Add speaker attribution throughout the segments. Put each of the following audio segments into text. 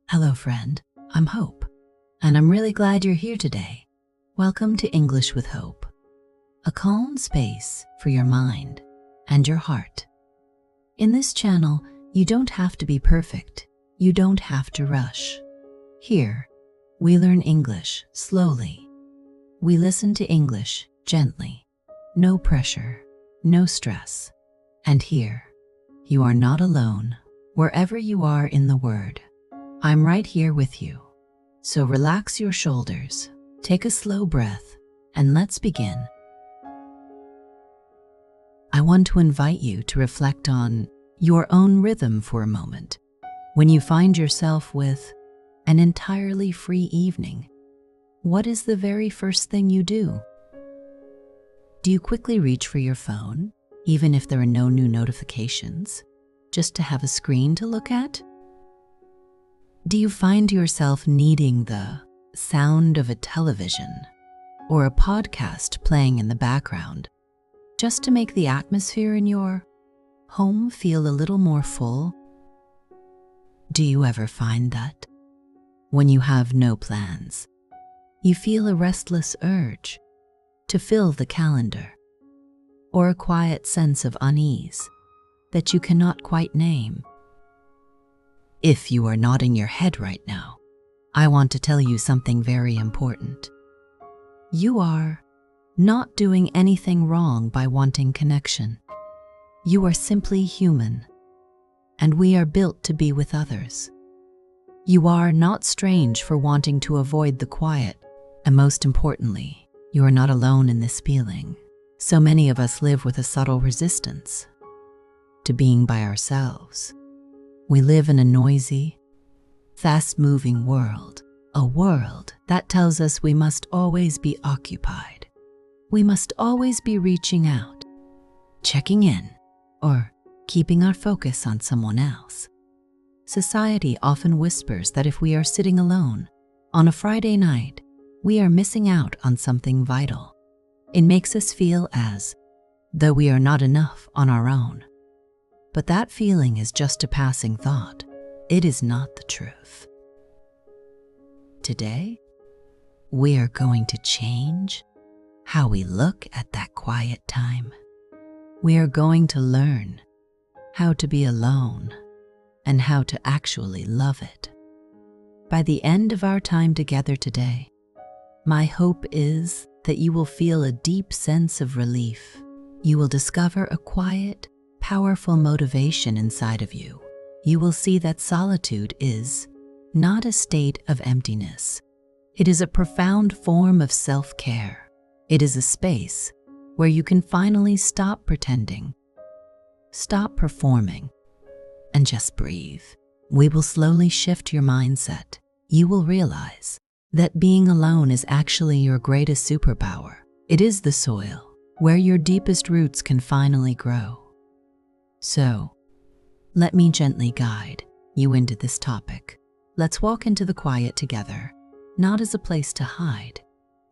Speaker 1: Hello, friend. I'm Hope, and I'm really glad you're here today. Welcome to English with Hope, a calm space for your mind and your heart. In this channel, you don't have to be perfect. You don't have to rush. Here, we learn English slowly. We listen to English gently. No pressure, no stress. And here, you are not alone, wherever you are in the word. I'm right here with you. So relax your shoulders, take a slow breath, and let's begin. I want to invite you to reflect on your own rhythm for a moment. When you find yourself with an entirely free evening, what is the very first thing you do? Do you quickly reach for your phone, even if there are no new notifications, just to have a screen to look at? Do you find yourself needing the sound of a television or a podcast playing in the background just to make the atmosphere in your home feel a little more full? Do you ever find that when you have no plans, you feel a restless urge to fill the calendar, or a quiet sense of unease that you cannot quite name? If you are nodding your head right now, I want to tell you something very important. You are not doing anything wrong by wanting connection. You are simply human, and we are built to be with others. You are not strange for wanting to avoid the quiet, and most importantly, you are not alone in this feeling. So many of us live with a subtle resistance to being by ourselves. We live in a noisy, fast-moving world, a world that tells us we must always be occupied. We must always be reaching out, checking in, or keeping our focus on someone else. Society often whispers that if we are sitting alone on a Friday night, we are missing out on something vital. It makes us feel as though we are not enough on our own. But that feeling is just a passing thought. It is not the truth. Today, we are going to change how we look at that quiet time. We are going to learn how to be alone and how to actually love it. By the end of our time together today, my hope is that you will feel a deep sense of relief. You will discover a quiet, powerful motivation inside of you. You will see that solitude is not a state of emptiness. It is a profound form of self-care. It is a space where you can finally stop pretending, stop performing, and just breathe. We will slowly shift your mindset. You will realize that being alone is actually your greatest superpower. It is the soil where your deepest roots can finally grow. So, let me gently guide you into this topic. Let's walk into the quiet together, not as a place to hide,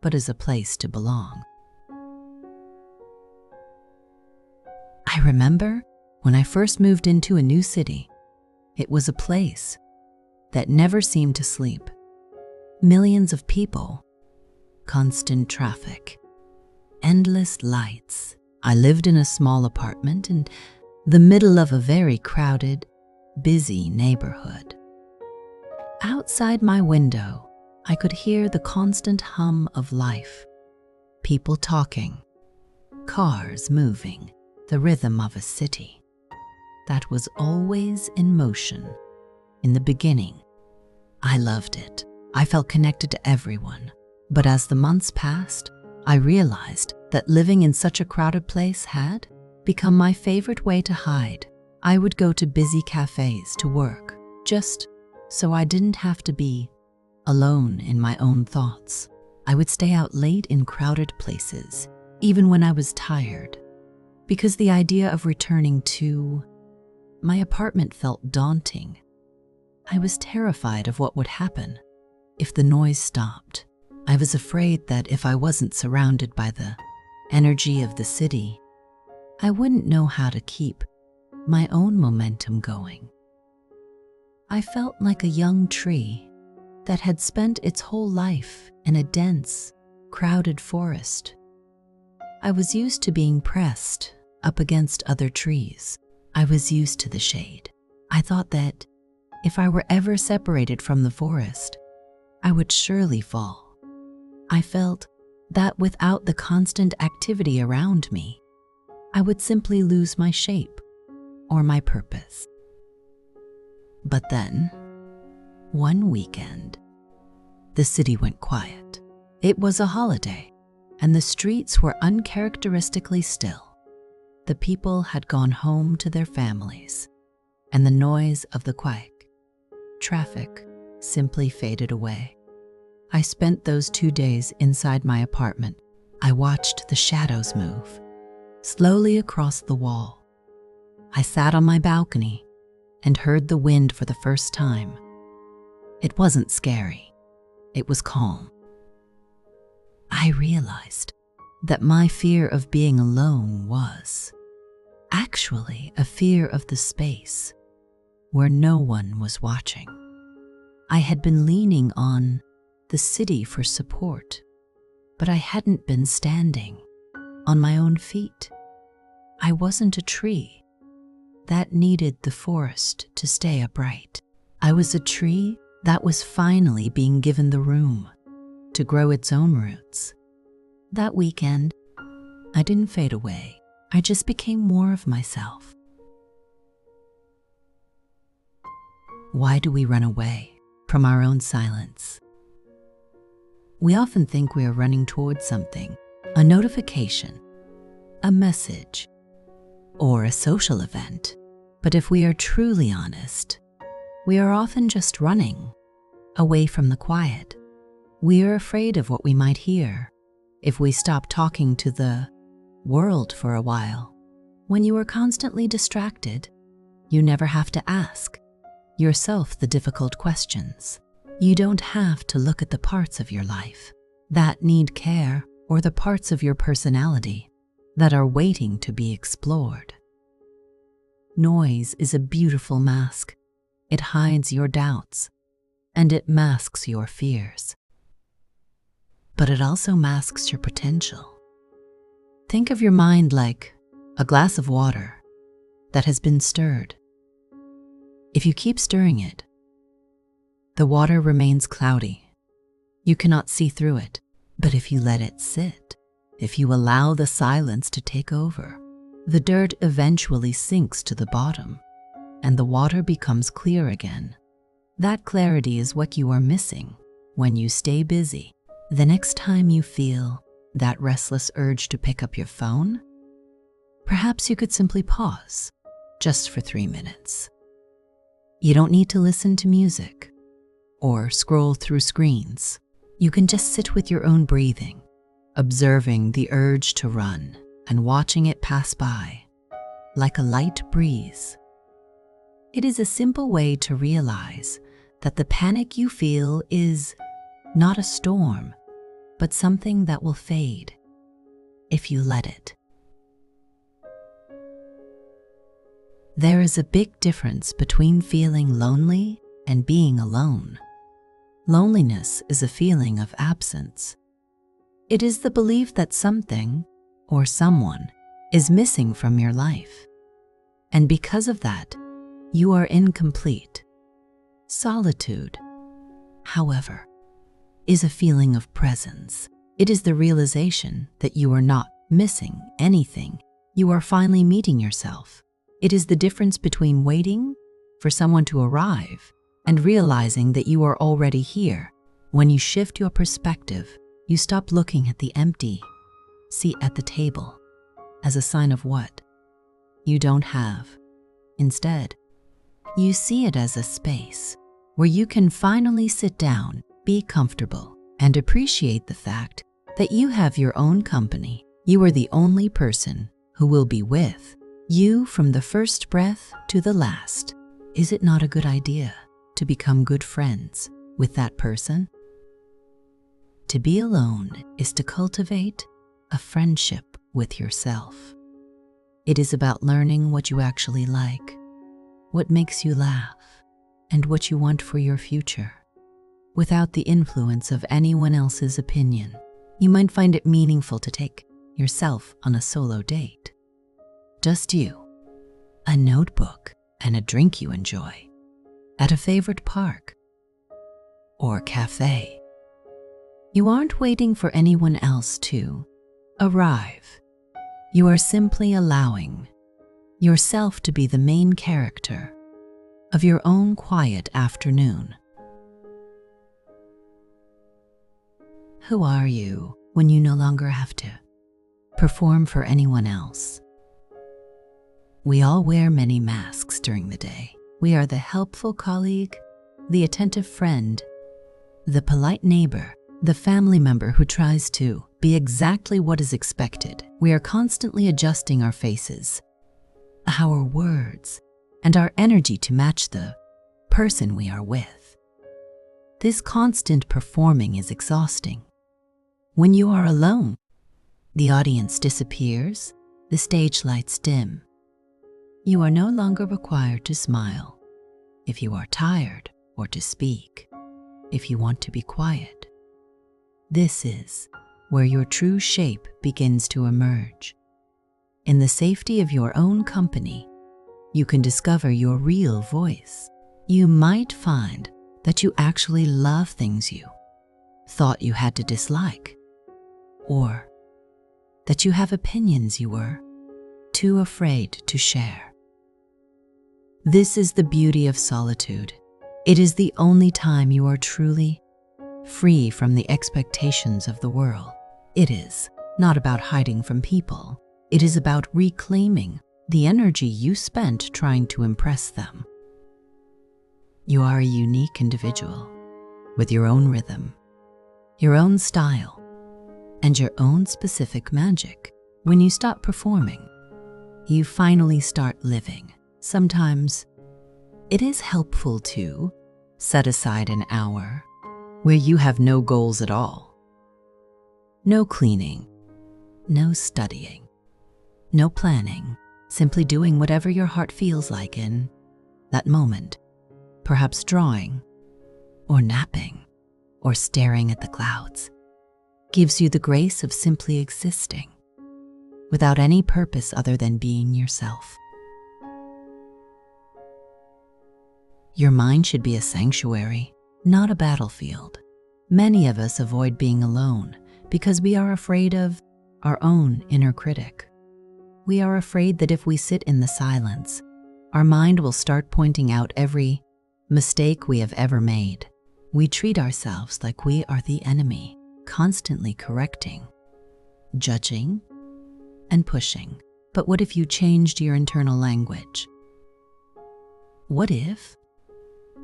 Speaker 1: but as a place to belong. I remember when I first moved into a new city, it was a place that never seemed to sleep. Millions of people, constant traffic, endless lights. I lived in a small apartment in the middle of a very crowded, busy neighborhood. Outside my window, I could hear the constant hum of life. People talking, cars moving, the rhythm of a city that was always in motion. In the beginning, I loved it. I felt connected to everyone. But as the months passed, I realized that living in such a crowded place had become my favorite way to hide. I would go to busy cafes to work, just so I didn't have to be alone in my own thoughts. I would stay out late in crowded places, even when I was tired, because the idea of returning to my apartment felt daunting. I was terrified of what would happen if the noise stopped. I was afraid that if I wasn't surrounded by the energy of the city, I wouldn't know how to keep my own momentum going. I felt like a young tree that had spent its whole life in a dense, crowded forest. I was used to being pressed up against other trees. I was used to the shade. I thought that if I were ever separated from the forest, I would surely fall. I felt that without the constant activity around me, I would simply lose my shape or my purpose. But then, one weekend, the city went quiet. It was a holiday, and the streets were uncharacteristically still. The people had gone home to their families, and the noise of the quiet traffic simply faded away. I spent those 2 days inside my apartment. I watched the shadows move slowly across the wall. I sat on my balcony and heard the wind for the first time. It wasn't scary. It was calm. I realized that my fear of being alone was actually a fear of the space where no one was watching. I had been leaning on the city for support, but I hadn't been standing on my own feet. I wasn't a tree that needed the forest to stay upright. I was a tree that was finally being given the room to grow its own roots. That weekend, I didn't fade away. I just became more of myself. Why do we run away from our own silence? We often think we are running towards something, a notification, a message, or a social event. But if we are truly honest, we are often just running away from the quiet. We are afraid of what we might hear if we stop talking to the world for a while. When you are constantly distracted, you never have to ask yourself the difficult questions. You don't have to look at the parts of your life that need care or the parts of your personality that are waiting to be explored. Noise is a beautiful mask. It hides your doubts and it masks your fears. But it also masks your potential. Think of your mind like a glass of water that has been stirred. If you keep stirring it, the water remains cloudy. You cannot see through it. But if you let it sit, if you allow the silence to take over, the dirt eventually sinks to the bottom and the water becomes clear again. That clarity is what you are missing when you stay busy. The next time you feel that restless urge to pick up your phone, perhaps you could simply pause just for 3 minutes. You don't need to listen to music or scroll through screens. You can just sit with your own breathing, observing the urge to run and watching it pass by like a light breeze. It is a simple way to realize that the panic you feel is not a storm, but something that will fade if you let it. There is a big difference between feeling lonely and being alone. Loneliness is a feeling of absence. It is the belief that something or someone is missing from your life. And because of that, you are incomplete. Solitude, however, is a feeling of presence. It is the realization that you are not missing anything. You are finally meeting yourself. It is the difference between waiting for someone to arrive and realizing that you are already here. When you shift your perspective, you stop looking at the empty seat at the table as a sign of what you don't have. Instead, you see it as a space where you can finally sit down, be comfortable, and appreciate the fact that you have your own company. You are the only person who will be with you from the first breath to the last. Is it not a good idea to become good friends with that person? To be alone is to cultivate a friendship with yourself. It is about learning what you actually like, what makes you laugh, and what you want for your future, without the influence of anyone else's opinion. You might find it meaningful to take yourself on a solo date. Just you, a notebook, and a drink you enjoy, at a favorite park or cafe. You aren't waiting for anyone else to arrive. You are simply allowing yourself to be the main character of your own quiet afternoon. Who are you when you no longer have to perform for anyone else? We all wear many masks during the day. We are the helpful colleague, the attentive friend, the polite neighbor, the family member who tries to be exactly what is expected. We are constantly adjusting our faces, our words, and our energy to match the person we are with. This constant performing is exhausting. When you are alone, the audience disappears, the stage lights dim. You are no longer required to smile if you are tired, or to speak if you want to be quiet. This is where your true shape begins to emerge. In the safety of your own company, you can discover your real voice. You might find that you actually love things you thought you had to dislike, or that you have opinions you were too afraid to share. This is the beauty of solitude. It is the only time you are truly free from the expectations of the world. It is not about hiding from people. It is about reclaiming the energy you spent trying to impress them. You are a unique individual with your own rhythm, your own style, and your own specific magic. When you stop performing, you finally start living. Sometimes it is helpful to set aside an hour where you have no goals at all. No cleaning, no studying, no planning, simply doing whatever your heart feels like in that moment. Perhaps drawing, or napping, or staring at the clouds. Gives you the grace of simply existing, without any purpose other than being yourself. Your mind should be a sanctuary, not a battlefield. Many of us avoid being alone because we are afraid of our own inner critic. We are afraid that if we sit in the silence, our mind will start pointing out every mistake we have ever made. We treat ourselves like we are the enemy, constantly correcting, judging, and pushing. But what if you changed your internal language? What if,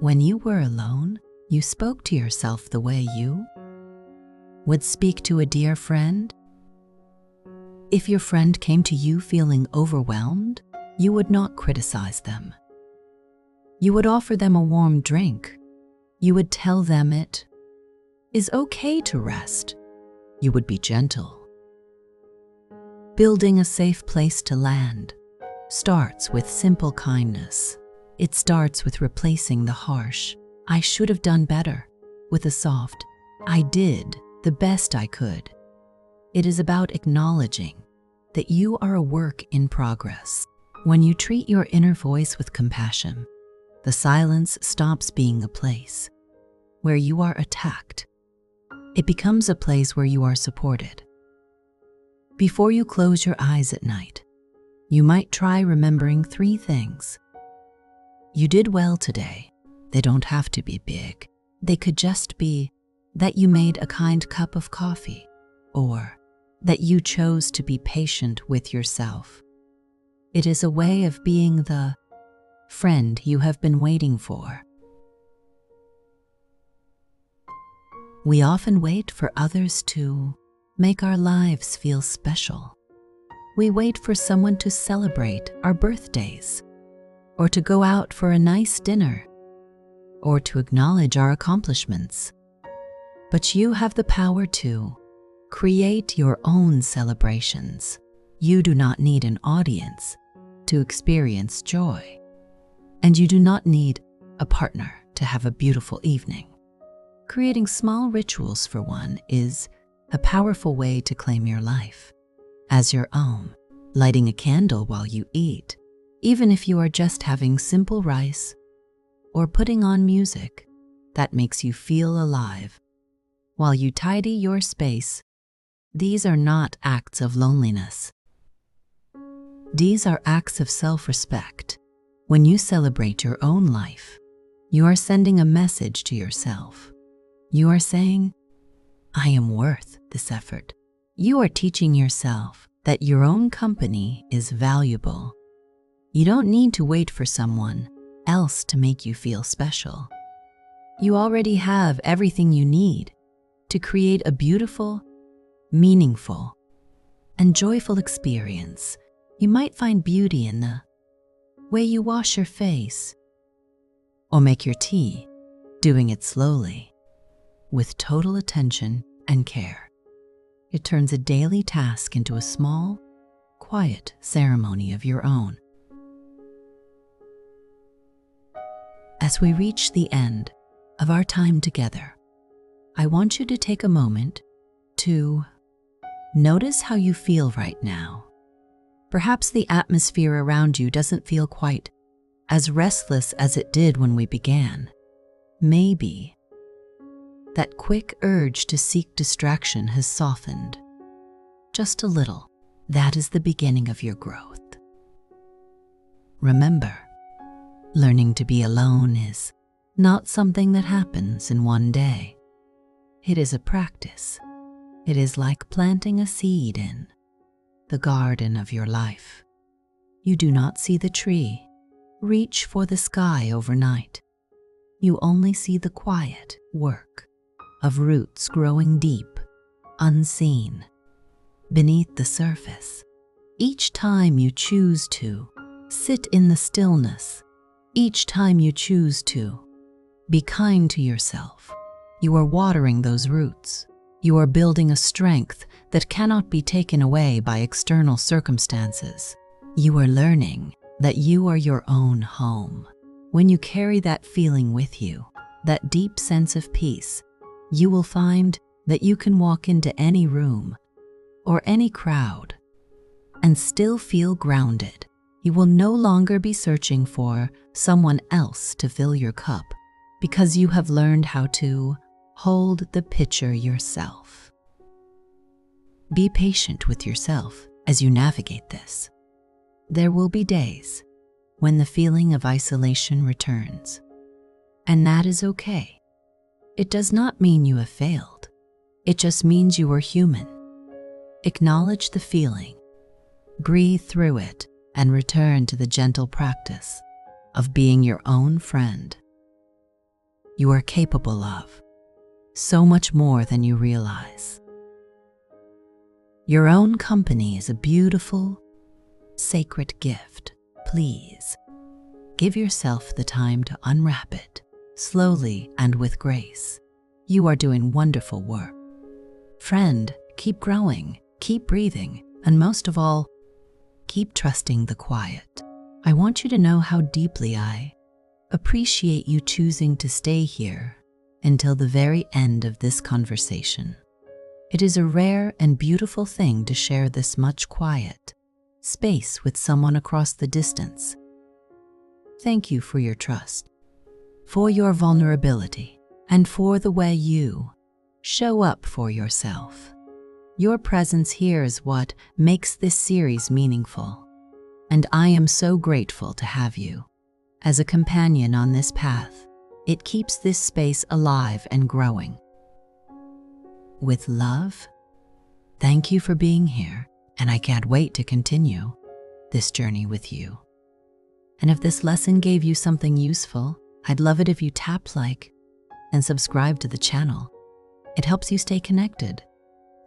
Speaker 1: when you were alone, you spoke to yourself the way you would speak to a dear friend? If your friend came to you feeling overwhelmed, you would not criticize them. You would offer them a warm drink. You would tell them it is okay to rest. You would be gentle. Building a safe place to land starts with simple kindness. It starts with replacing the harsh, "I should have done better," with a soft, "I did the best I could." It is about acknowledging that you are a work in progress. When you treat your inner voice with compassion, the silence stops being a place where you are attacked. It becomes a place where you are supported. Before you close your eyes at night, you might try remembering 3 things. You did well today. They don't have to be big. They could just be that you made a kind cup of coffee, or that you chose to be patient with yourself. It is a way of being the friend you have been waiting for. We often wait for others to make our lives feel special. We wait for someone to celebrate our birthdays, or to go out for a nice dinner, or to acknowledge our accomplishments. But you have the power to create your own celebrations. You do not need an audience to experience joy, and you do not need a partner to have a beautiful evening. Creating small rituals for one is a powerful way to claim your life as your own. Lighting a candle while you eat, even if you are just having simple rice, or putting on music that makes you feel alive while you tidy your space. These are not acts of loneliness. These are acts of self-respect. When you celebrate your own life, you are sending a message to yourself. You are saying, I am worth this effort. You are teaching yourself that your own company is valuable. You don't need to wait for someone else to make you feel special. You already have everything you need to create a beautiful, meaningful, and joyful experience. You might find beauty in the way you wash your face or make your tea, doing it slowly, with total attention and care. It turns a daily task into a small, quiet ceremony of your own. As we reach the end of our time together, I want you to take a moment to notice how you feel right now. Perhaps the atmosphere around you doesn't feel quite as restless as it did when we began. Maybe that quick urge to seek distraction has softened just a little. That is the beginning of your growth. Remember, learning to be alone is not something that happens in one day. It is a practice. It is like planting a seed in the garden of your life. You do not see the tree reach for the sky overnight. You only see the quiet work of roots growing deep, unseen, beneath the surface. Each time you choose to sit in the stillness, each time you choose to be kind to yourself, you are watering those roots. You are building a strength that cannot be taken away by external circumstances. You are learning that you are your own home. When you carry that feeling with you, that deep sense of peace, you will find that you can walk into any room or any crowd and still feel grounded. You will no longer be searching for someone else to fill your cup because you have learned how to hold the pitcher yourself. Be patient with yourself as you navigate this. There will be days when the feeling of isolation returns, and that is okay. It does not mean you have failed. It just means you are human. Acknowledge the feeling, breathe through it, and return to the gentle practice of being your own friend. You are capable of so much more than you realize. Your own company is a beautiful, sacred gift. Please give yourself the time to unwrap it slowly and with grace. You are doing wonderful work. Friend, keep growing, keep breathing, and most of all, keep trusting the quiet. I want you to know how deeply I appreciate you choosing to stay here until the very end of this conversation. It is a rare and beautiful thing to share this much quiet space with someone across the distance. Thank you for your trust, for your vulnerability, and for the way you show up for yourself. Your presence here is what makes this series meaningful, and I am so grateful to have you as a companion on this path. It keeps this space alive and growing. With love, thank you for being here, and I can't wait to continue this journey with you. And if this lesson gave you something useful, I'd love it if you tap like and subscribe to the channel. It helps you stay connected,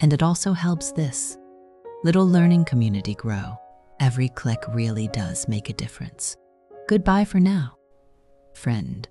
Speaker 1: and it also helps this little learning community grow. Every click really does make a difference. Goodbye for now, friend.